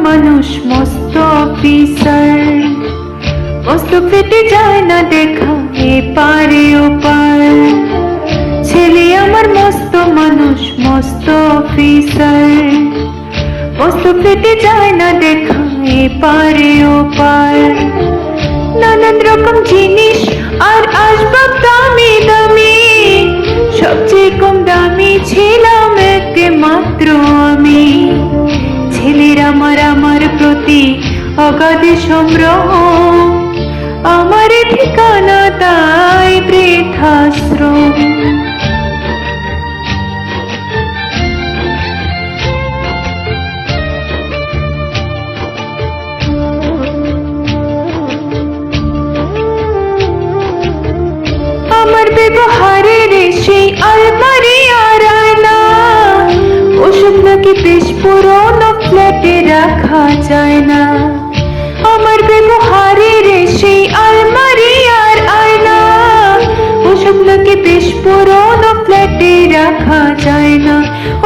মানুষ মস্ত অফিসার, মস্ত পেটে যায় না দেখা এপারে ওপার। ছেলে আমার মস্ত মানুষ মস্ত অফিসার, মস্ত পেটে যায় না দেখা এপারে ওপার। নানান রকম জিনিস আর আসবাব দামি দামি, সবচেয়ে কম দামি ছিলাম একমাত্র আমি। ছেলের আমার প্রতি অগাধ সম্ভ্রম, আমার ঠিকানা তাই বৃদ্ধাশ্রম। আমার ব্যবহারের সেই আলমারি আর আয়না, ওসব নাকি বেশ পুরোনো ফ্ল্যাটে রাখা যায় না। আমার ব্যবহারের সেই আলমারি আর আয়না, ওসব নাকি বেশ পুরোনো ফ্ল্যাটে রাখা যায় না।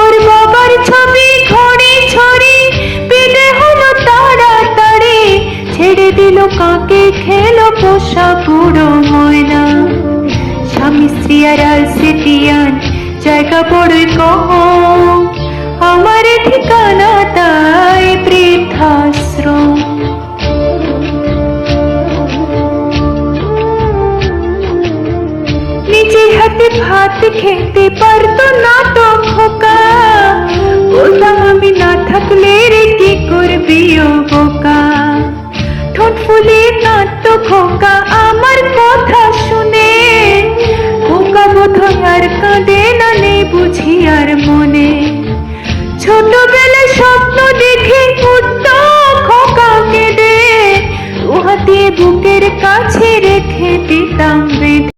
ওর বাবার ছবি ঘড়ি ছড়ি পেলে হলো তাড়াতাড়ি, ছেড়ে দিল কাকে খেলো পোষা পুরো ময়না। স্বামী স্ত্রী আর আলসেটিয়ান জায়গা বড়ই কম, আমার ঠিকানা তাই বৃদ্ধাশ্রম। নিজের হাতে ভাত খেতে পারতো না তো খোকা, বলতাম আমি না থাকলে রে কি করবি ও বোকা। ঠোঁট ফুলিয়ে কাঁদতো খোকা আমার কথা শুনে, খোকা বোধহয় আর কাঁদে না, নেই বুঝি আর মনে। ছোটবেলায় স্বপ্ন দেখে উঠতো খোকা কেঁদে, দু হাতে বুকের কাছে রেখে দিতাম বেঁধে।